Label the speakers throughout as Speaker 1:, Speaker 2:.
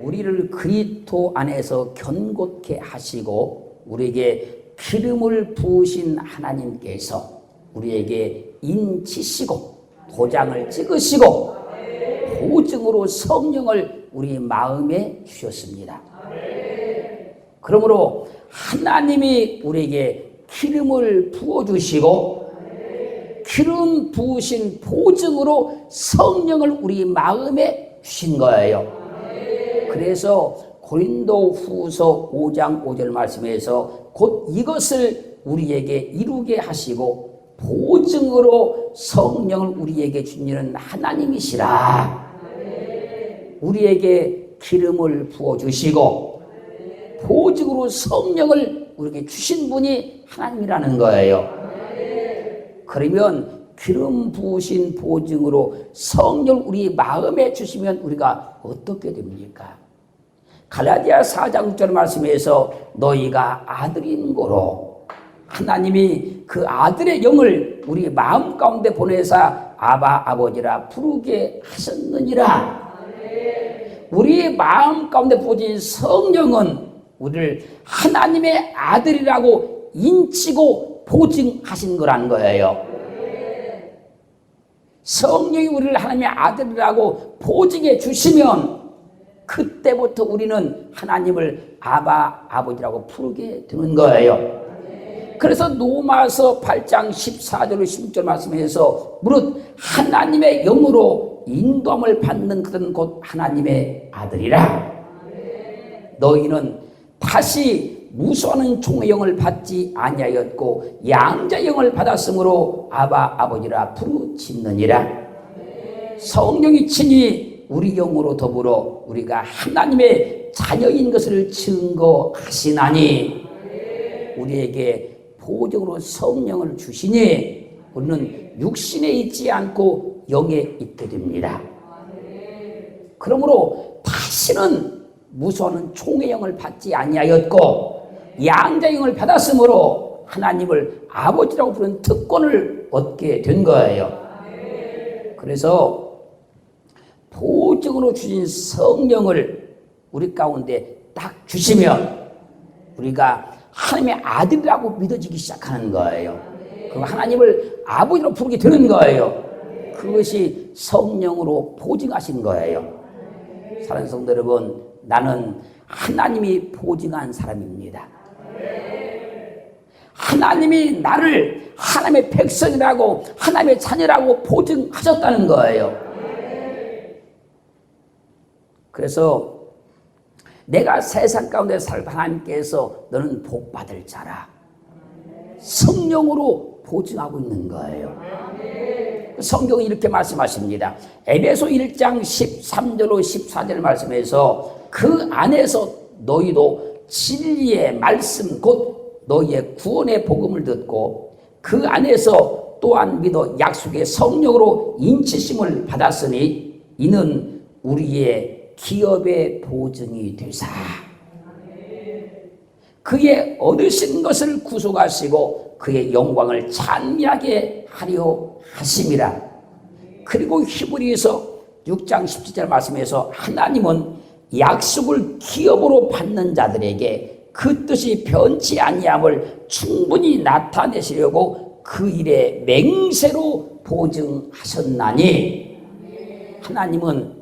Speaker 1: 우리를 그리스도 안에서 견고케 하시고 우리에게 기름을 부으신 하나님께서 우리에게 인치시고 도장을 찍으시고 보증으로 성령을 우리 마음에 주셨습니다. 그러므로 하나님이 우리에게 기름을 부어주시고 기름 부으신 보증으로 성령을 우리 마음에 주신 거예요. 그래서 고린도 후서 5장 5절 말씀에서 곧 이것을 우리에게 이루게 하시고 보증으로 성령을 우리에게 주시는 하나님이시라. 우리에게 기름을 부어주시고 보증으로 성령을 우리에게 주신 분이 하나님이라는 거예요. 그러면 기름 부으신 보증으로 성령을 우리 마음에 주시면 우리가 어떻게 됩니까? 갈라디아 4장 6절 말씀에서 너희가 아들인 고로 하나님이 그 아들의 영을 우리 마음 가운데 보내사 아바 아버지라 부르게 하셨느니라. 우리 마음 가운데 부어진 성령은 우리를 하나님의 아들이라고 인치고 보증하신 거라는 거예요. 성령이 우리를 하나님의 아들이라고 보증해 주시면 그때부터 우리는 하나님을 아바 아버지라고 부르게 되는 거예요. 그래서 로마서 8장 14절 16절 말씀에서 무릇 하나님의 영으로 인도함을 받는 그들은 곧 하나님의 아들이라. 너희는 다시 무수하는 종의 영을 받지 아니하였고 양자의 영을 받았으므로 아바 아버지라 부르짖느니라. 성령이 친히 우리 영으로 더불어 우리가 하나님의 자녀인 것을 증거하시나니 우리에게 보증으로 성령을 주시니 우리는 육신에 있지 않고 영에 있게 됩니다. 그러므로 다시는 무수하는 총의 영을 받지 아니하였고 양자의 영을 받았으므로 하나님을 아버지라고 부르는 특권을 얻게 된 거예요. 그래서 보증으로 주신 성령을 우리 가운데 딱 주시면 우리가 하나님의 아들이라고 믿어지기 시작하는 거예요. 그럼 하나님을 아버지로 부르게 되는 거예요. 그것이 성령으로 보증하신 거예요. 사랑하는 성도 여러분, 나는 하나님이 보증한 사람입니다. 하나님이 나를 하나님의 백성이라고 하나님의 자녀라고 보증하셨다는 거예요. 그래서 내가 세상 가운데 살고 하나님께서 너는 복받을 자라 성령으로 보증하고 있는 거예요. 성경은 이렇게 말씀하십니다. 에베소 1장 13절로 14절 말씀에서 그 안에서 너희도 진리의 말씀 곧 너희의 구원의 복음을 듣고 그 안에서 또한 믿어 약속의 성령으로 인치심을 받았으니 이는 우리의 기업의 보증이 되사 그의 얻으신 것을 구속하시고 그의 영광을 찬미하게 하려 하심이라. 그리고 히브리서 6장 17절 말씀에서 하나님은 약속을 기업으로 받는 자들에게 그 뜻이 변치 아니함을 충분히 나타내시려고 그 일에 맹세로 보증하셨나니 하나님은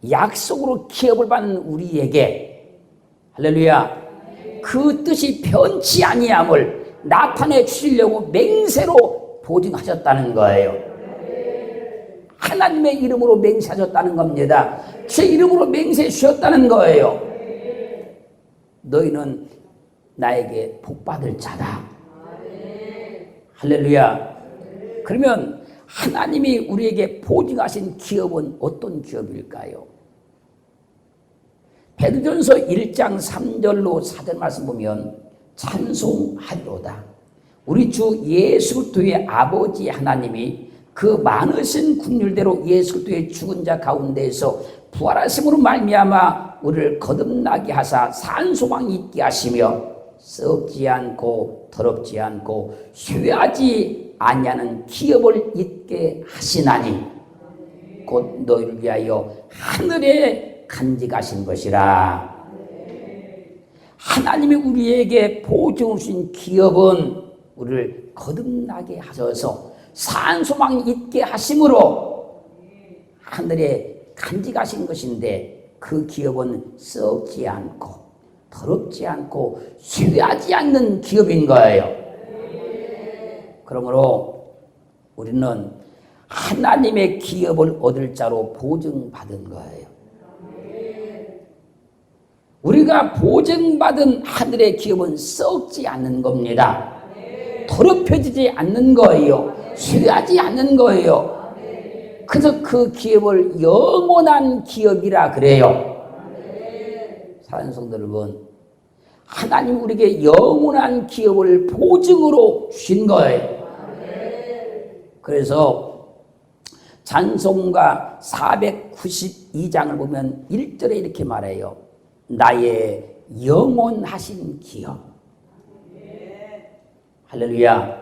Speaker 1: 약속으로 기업을 받는 우리에게 할렐루야 그 뜻이 변치 아니함을 나타내 주시려고 맹세로 보증하셨다는 거예요. 하나님의 이름으로 맹세하셨다는 겁니다. 제 이름으로 맹세해 주셨다는 거예요. 너희는 나에게 복받을 자다. 할렐루야. 그러면 하나님이 우리에게 보증하신 기업은 어떤 기업일까요? 베드로전서 1장 3절로 4절 말씀 보면 찬송하리로다. 우리 주 예수 그리스도의 아버지 하나님이 그 많으신 긍휼대로 예수 그리스도의 죽은 자 가운데에서 부활하심으로 말미암아 우리를 거듭나게 하사 산 소망이 있게 하시며 썩지 않고 더럽지 않고 쇠하지 아니하는 기업을 있게 하시나니 곧 너희를 위하여 하늘에 간직하신 것이라. 하나님이 우리에게 보증을 주신 기업은 우리를 거듭나게 하셔서 산소망이 있게 하심으로 하늘에 간직하신 것인데, 그 기업은 썩지 않고 더럽지 않고 쇠하지 않는 기업인 거예요. 그러므로 우리는 하나님의 기업을 얻을 자로 보증받은 거예요. 우리가 보증받은 하늘의 기업은 썩지 않는 겁니다. 더럽혀지지 않는 거예요. 쇠하지 않는 거예요. 그래서 그 기업을 영원한 기업이라 그래요. 사랑하는 성도 여러분, 하나님 우리에게 영원한 기업을 보증으로 주신 거예요. 그래서 찬송가 492장을 보면 1절에 이렇게 말해요. 나의 영원하신 기업. 할렐루야.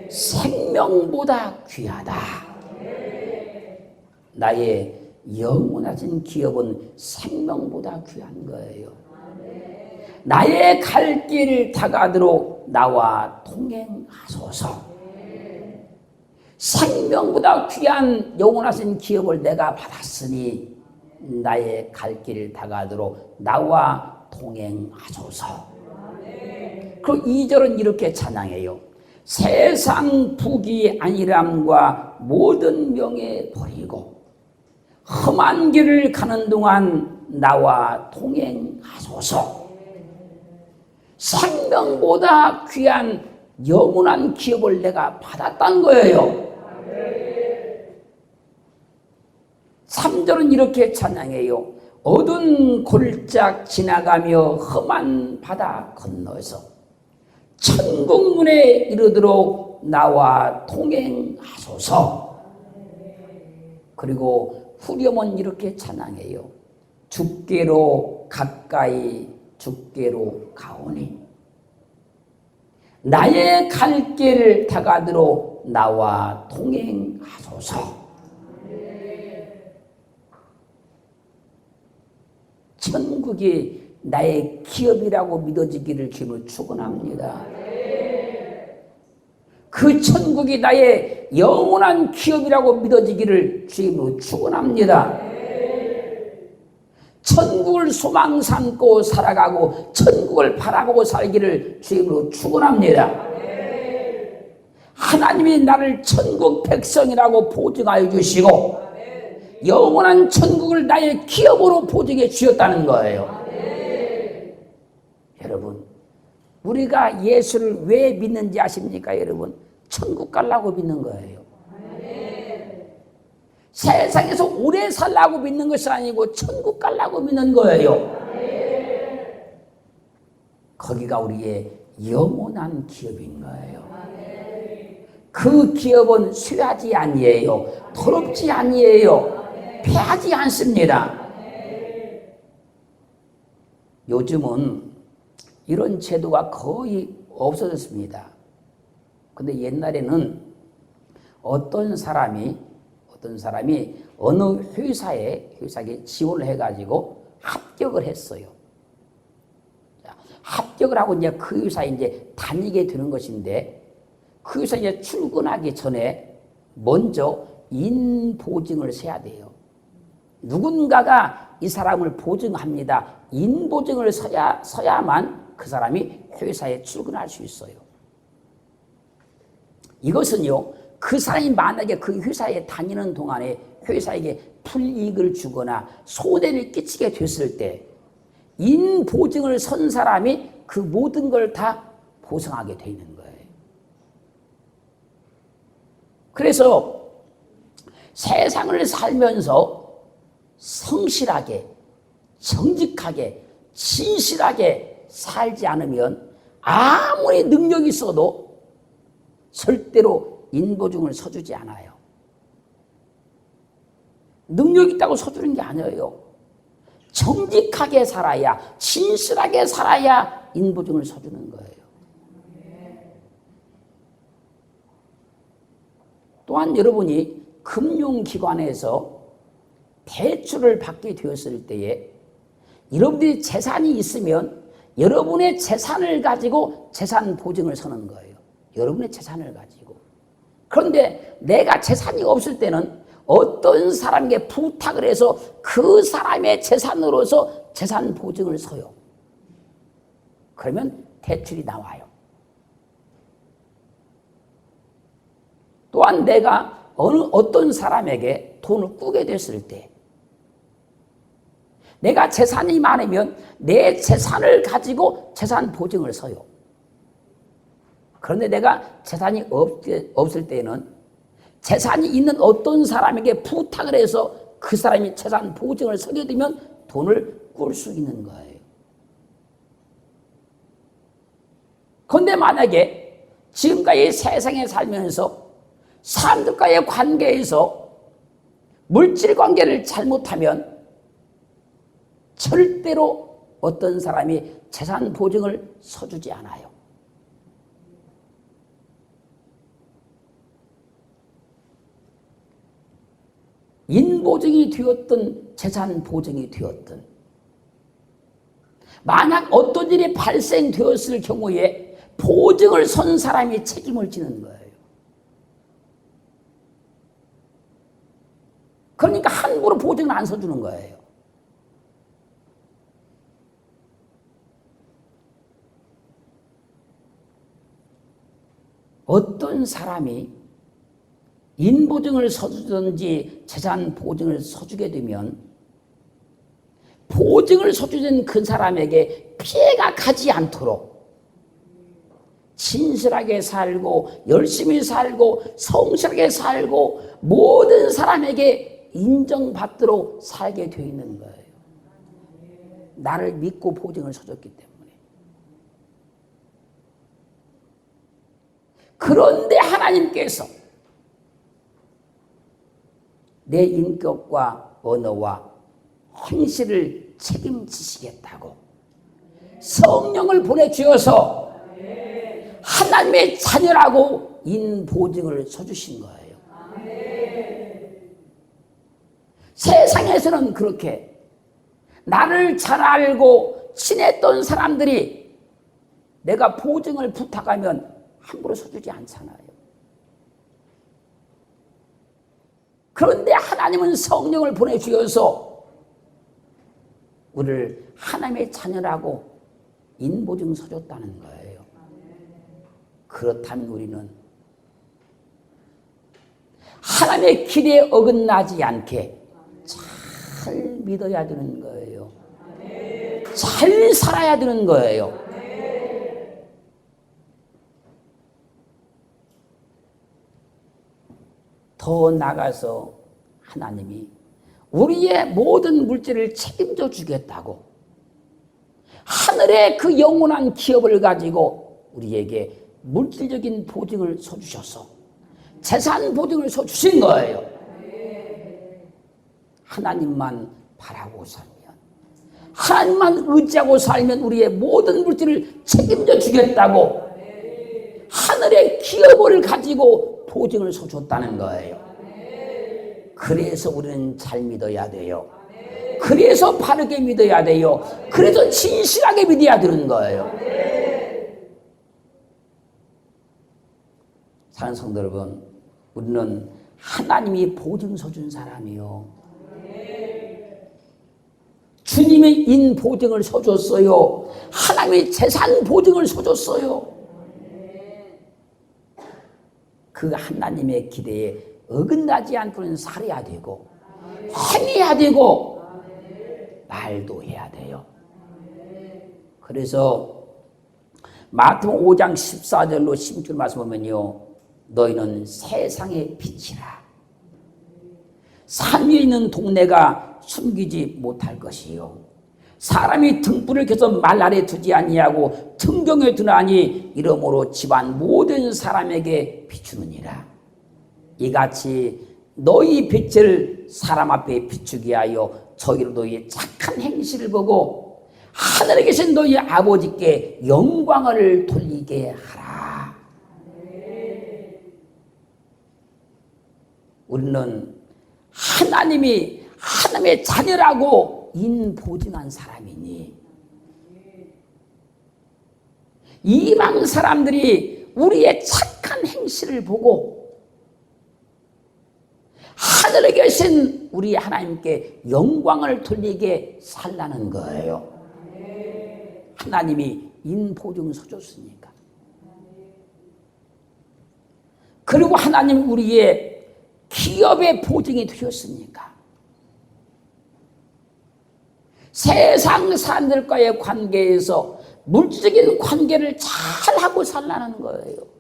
Speaker 1: 생명보다 귀하다. 나의 영원하신 기업은 생명보다 귀한 거예요. 나의 갈 길을 다가도록 나와 통행하소서. 생명보다 귀한 영원하신 기업을 내가 받았으니 나의 갈 길을 다가도록 나와 동행하소서. 그 2절은 이렇게 찬양해요. 세상 부귀 안일함과 모든 명예 버리고 험한 길을 가는 동안 나와 동행하소서. 생명보다 귀한 영원한 기업을 내가 받았다는 거예요. 3절은 이렇게 찬양해요. 어두운 골짝 지나가며 험한 바다 건너서 천국 문에 이르도록 나와 동행하소서. 그리고 후렴은 이렇게 찬양해요. 주께로 가까이 주께로 가오니 나의 갈 길을 다가도록 나와 동행하소서. 천국이 나의 기업이라고 믿어지기를 주님을 축원합니다. 그 천국이 나의 영원한 기업이라고 믿어지기를 주님으로 축원합니다. 천국을 소망 삼고 살아가고 천국을 바라보고 살기를 주님으로 축원합니다. 하나님이 나를 천국 백성이라고 보증하여 주시고 영원한 천국을 나의 기업으로 보증해 주셨다는 거예요. 여러분, 우리가 예수를 왜 믿는지 아십니까? 여러분, 천국 가려고 믿는 거예요. 세상에서 오래 살라고 믿는 것이 아니고 천국 가려고 믿는 거예요. 거기가 우리의 영원한 기업인 거예요. 그 기업은 쇠하지 아니에요. 더럽지 아니에요. 패하지 않습니다. 요즘은 이런 제도가 거의 없어졌습니다. 근데 옛날에는 어떤 사람이 어느 회사에 지원을 해가지고 합격을 했어요. 합격을 하고 이제 그 회사에 이제 다니게 되는 것인데, 그 회사에 이제 출근하기 전에 먼저 인보증을 세야 돼요. 누군가가 이 사람을 보증합니다. 인보증을 서야만 그 사람이 회사에 출근할 수 있어요. 이것은요, 그 사람이 만약에 그 회사에 다니는 동안에 회사에게 불이익을 주거나 손해를 끼치게 됐을 때 인보증을 선 사람이 그 모든 걸 다 보상하게 돼 있는 거예요. 그래서 세상을 살면서 성실하게, 정직하게, 진실하게 살지 않으면 아무리 능력이 있어도 절대로 인보증을 서주지 않아요. 능력 있다고 서주는 게 아니에요. 정직하게 살아야, 진실하게 살아야 인보증을 서주는 거예요. 또한 여러분이 금융기관에서 대출을 받게 되었을 때에 여러분들이 재산이 있으면 여러분의 재산을 가지고 재산 보증을 서는 거예요. 여러분의 재산을 가지고. 그런데 내가 재산이 없을 때는 어떤 사람에게 부탁을 해서 그 사람의 재산으로서 재산 보증을 서요. 그러면 대출이 나와요. 또한 내가 어떤 사람에게 돈을 꾸게 됐을 때 내가 재산이 많으면 내 재산을 가지고 재산 보증을 서요. 그런데 내가 재산이 없을 때는 재산이 있는 어떤 사람에게 부탁을 해서 그 사람이 재산 보증을 서게 되면 돈을 꿀 수 있는 거예요. 그런데 만약에 지금까지 세상에 살면서 사람들과의 관계에서 물질 관계를 잘못하면 절대로 어떤 사람이 재산 보증을 서주지 않아요. 인보증이 되었든 재산 보증이 되었든 만약 어떤 일이 발생되었을 경우에 보증을 선 사람이 책임을 지는 거예요. 그러니까 함부로 보증을 안 서주는 거예요. 어떤 사람이 인보증을 서주든지 재산 보증을 서주게 되면 보증을 서주는 그 사람에게 피해가 가지 않도록 진실하게 살고 열심히 살고 성실하게 살고 모든 사람에게 인정받도록 살게 되어 있는 거예요. 나를 믿고 보증을 서줬기 때문에. 그런데 하나님께서 내 인격과 언어와 행실을 책임지시겠다고 성령을 보내주어서 하나님의 자녀라고 인보증을 서주신 거예요. 세상에서는 그렇게 나를 잘 알고 친했던 사람들이 내가 보증을 부탁하면 함부로 서주지 않잖아요. 그런데 하나님은 성령을 보내주셔서 우리를 하나님의 자녀라고 인보증 서줬다는 거예요. 그렇다면 우리는 하나님의 길에 어긋나지 않게 잘 믿어야 되는 거예요. 잘 살아야 되는 거예요. 더 나가서 하나님이 우리의 모든 물질을 책임져 주겠다고 하늘의 그 영원한 기업을 가지고 우리에게 물질적인 보증을 서주셔서 재산 보증을 서주신 거예요. 하나님만 바라고 살면 하나님만 의지하고 살면 우리의 모든 물질을 책임져 주겠다고 하늘의 기업을 가지고 보증을 서줬다는 거예요. 그래서 우리는 잘 믿어야 돼요. 그래서 바르게 믿어야 돼요. 그래서 진실하게 믿어야 되는 거예요. 사랑하는 성도 여러분, 우리는 하나님이 보증 서준 사람이요. 주님이 인보증을 서줬어요. 하나님이 재산 보증을 서줬어요. 그 하나님의 기대에 어긋나지 않고는 살아야 되고 행해야 되고 말도 해야 돼요. 그래서 마태복음 5장 14절로 16절 말씀 보면요, 너희는 세상의 빛이라. 산 위에 있는 동네가 숨기지 못할 것이요, 사람이 등불을 켜서 말 아래 두지 아니하고 등경에 두나니 이러므로 집안 모든 사람에게 비추느니라. 이같이 너희 빛을 사람 앞에 비추게 하여 저희로 너희의 착한 행실을 보고 하늘에 계신 너희 아버지께 영광을 돌리게 하라. 우리는 하나님의 자녀라고 인보증한 사람이니 이방 사람들이 우리의 착한 행실을 보고 하늘에 계신 우리 하나님께 영광을 돌리게 살라는 거예요. 하나님이 인보증서 줬으니까. 그리고 하나님 우리의 기업의 보증이 되셨으니까. 세상 사람들과의 관계에서 물질적인 관계를 잘 하고 살라는 거예요.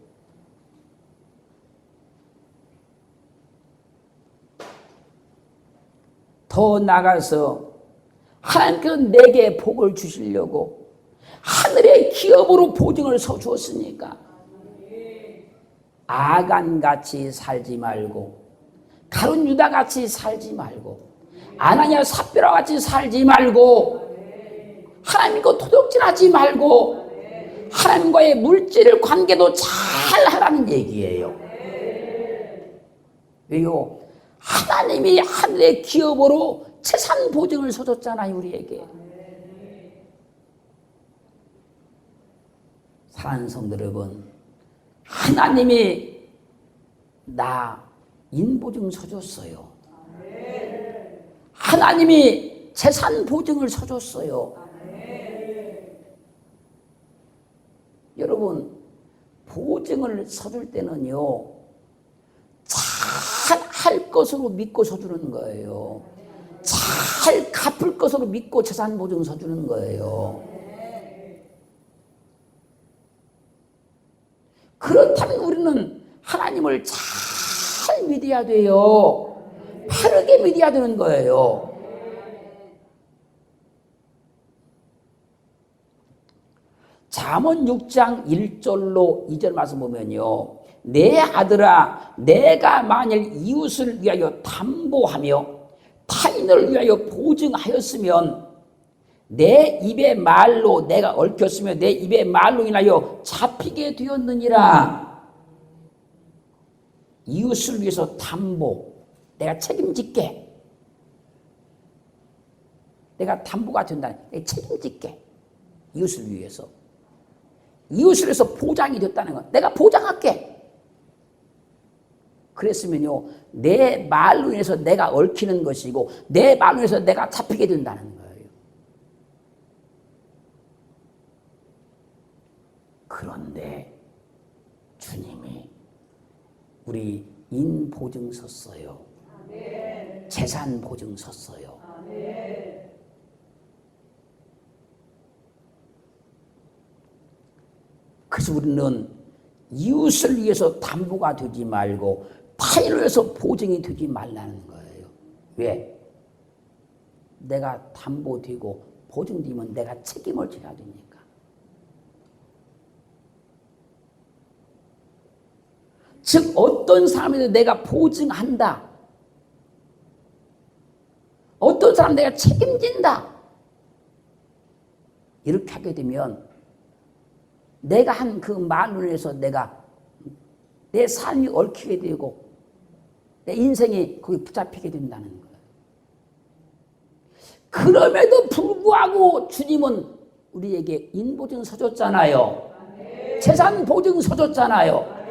Speaker 1: 더 나가서 하나님께서 내게 복을 주시려고 하늘의 기업으로 보증을 서주었으니까 아간같이 살지 말고 가룟 유다같이 살지 말고 아나니아 삽비라같이 살지 말고 하나님과 도둑질하지 말고 하나님과의 물질 관계도 잘 하라는 얘기예요. 왜요? 하나님이 하늘의 기업으로 재산 보증을 서줬잖아요, 우리에게. 사랑하는 성도 여러분, 하나님이 나 인보증 서줬어요. 하나님이 재산 보증을 서줬어요. 여러분, 보증을 서줄 때는요, 잘 할 것으로 믿고 서주는 거예요. 잘 갚을 것으로 믿고 재산 보증 서주는 거예요. 그렇다면 우리는 하나님을 잘 믿어야 돼요. 바르게 믿어야 되는 거예요. 잠언 6장 1절로 2절 말씀 보면요, 내 아들아 내가 만일 이웃을 위하여 담보하며 타인을 위하여 보증하였으면 내 입의 말로 내가 얽혔으며 내 입의 말로 인하여 잡히게 되었느니라. 이웃을 위해서 담보, 내가 책임질게. 내가 담보가 된다. 내가 책임질게. 이웃을 위해서. 이웃을 위해서 보장이 됐다는 건 내가 보장할게. 그랬으면요, 내 말로 인해서 내가 얽히는 것이고 내 말로 인해서 내가 잡히게 된다는 거예요. 그런데 주님이 우리 인보증 섰어요. 재산 보증 섰어요. 그래서 우리는 이웃을 위해서 담보가 되지 말고 타인을 위해서 보증이 되지 말라는 거예요. 왜? 내가 담보되고 보증되면 내가 책임을 져야 되니까. 즉 어떤 사람에도 내가 보증한다. 어떤 사람 내가 책임진다. 이렇게 하게 되면 내가 한 그 말로 인해서 내가 내 삶이 얽히게 되고 내 인생이 거기 붙잡히게 된다는 거예요. 그럼에도 불구하고 주님은 우리에게 인보증 서줬잖아요. 재산 보증 서줬잖아요.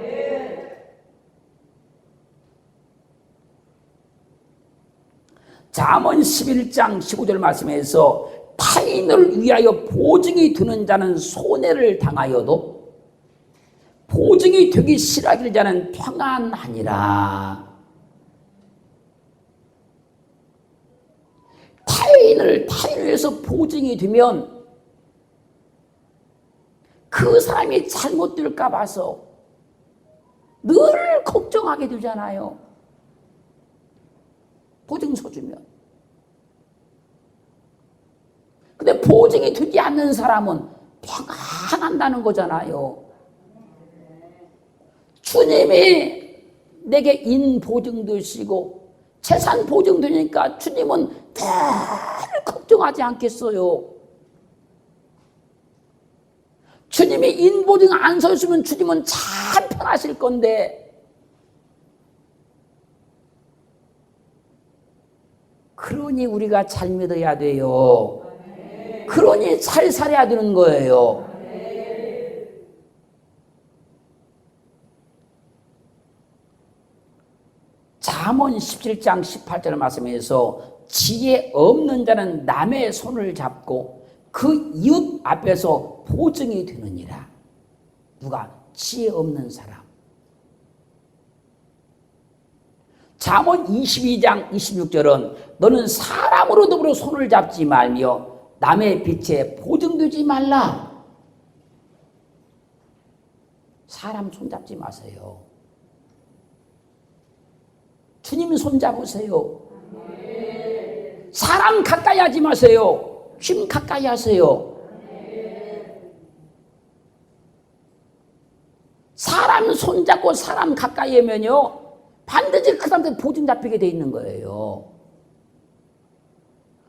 Speaker 1: 잠언 11장 15절 말씀에서 타인을 위하여 보증이 되는 자는 손해를 당하여도 보증이 되기 싫어하길 자는 평안하니라. 타인을 위해서 보증이 되면 그 사람이 잘못될까 봐서 늘 걱정하게 되잖아요. 보증 서주면. 근데 보증이 되지 않는 사람은 평안한다는 거잖아요. 주님이 내게 인보증 되시고 재산 보증 되니까 주님은 늘 걱정하지 않겠어요. 주님이 인보증 안 서있으면 주님은 참 편하실 건데, 그러니 우리가 잘 믿어야 돼요. 그러니 잘 살아야 되는 거예요. 잠언 17장 18절 말씀에서 지혜 없는 자는 남의 손을 잡고 그 이웃 앞에서 보증이 되느니라. 누가? 지혜 없는 사람. 잠언 22장 26절은 너는 사람으로 더불어 손을 잡지 말며 남의 빛에 보증되지 말라. 사람 손 잡지 마세요. 주님 손 잡으세요. 사람 가까이 하지 마세요. 주님 가까이 하세요. 사람 손 잡고 사람 가까이 하면요 반드시 그 사람한테 보증 잡히게 돼 있는 거예요.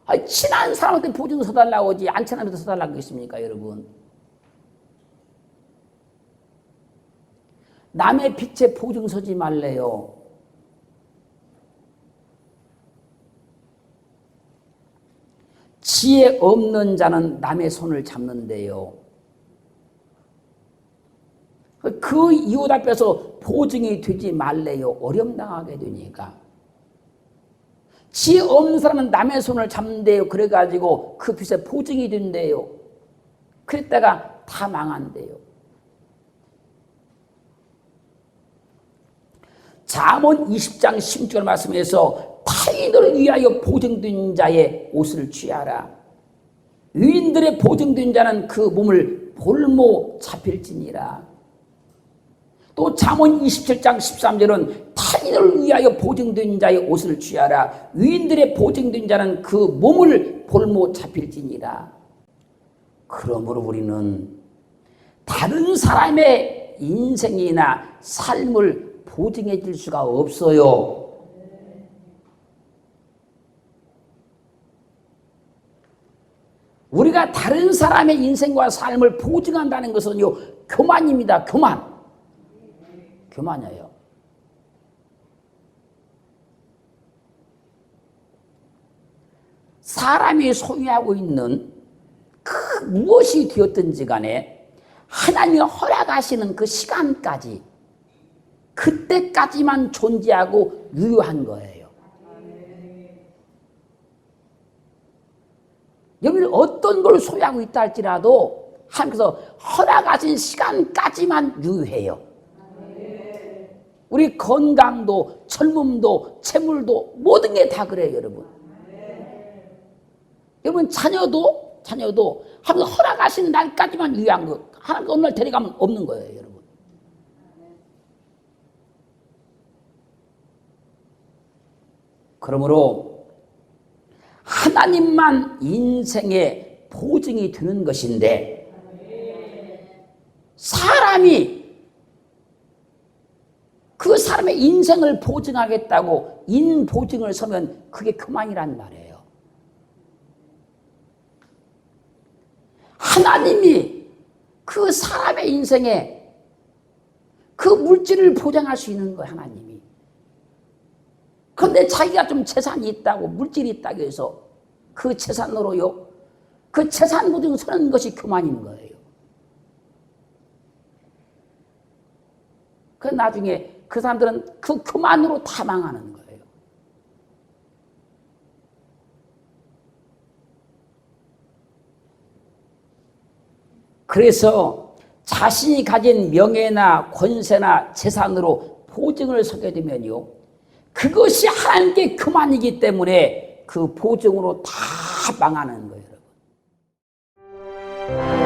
Speaker 1: 아니, 친한 사람한테 보증 서달라고 하지 안 친한 사람한테 서달라고 하겠습니까 여러분? 남의 빛에 보증 서지 말래요. 지혜 없는 자는 남의 손을 잡는데요. 그 이웃 앞에서 보증이 되지 말래요. 어려움당하게 되니까. 지혜 없는 사람은 남의 손을 잡는데요. 그래가지고 그 빛에 보증이 된대요. 그랬다가 다 망한대요. 잠언 20장 16절 말씀에서 타인을 위하여 보증된 자의 옷을 취하라. 의인들의 보증된 자는 그 몸을 볼모 잡힐지니라. 또 잠언 27장 13절은 타인을 위하여 보증된 자의 옷을 취하라. 의인들의 보증된 자는 그 몸을 볼모 잡힐지니라. 그러므로 우리는 다른 사람의 인생이나 삶을 보증해 줄 수가 없어요. 우리가 다른 사람의 인생과 삶을 보증한다는 것은요, 교만입니다. 교만이에요. 사람이 소유하고 있는 그 무엇이 되었든지 간에 하나님이 허락하시는 그 시간까지 그때까지만 존재하고 유효한 거예요. 여러분이 어떤 걸 소유하고 있다 할지라도 하나님께서 허락하신 시간까지만 유효해요. 우리 건강도 젊음도 재물도 모든 게 다 그래요, 여러분. 여러분 자녀도 하면서 허락하신 날까지만 유효한 거. 하나님 어느 날 데려가면 없는 거예요, 여러분. 그러므로 하나님만 인생의 보증이 되는 것인데 사람이 그 사람의 인생을 보증하겠다고 인보증을 서면 그게 교만이란 말이에요. 하나님이 그 사람의 인생에 그 물질을 보장할 수 있는 거예요, 하나님이. 그런데 자기가 좀 재산이 있다고, 물질이 있다고 해서 그 재산으로요, 그 재산 보증 서는 것이 교만인 거예요. 그 나중에 그 사람들은 그 교만으로 다 망하는 거예요. 그래서 자신이 가진 명예나 권세나 재산으로 보증을 서게 되면요, 그것이 하나님께 교만이기 때문에 그 보증으로 다 망하는 거예요, 여러분.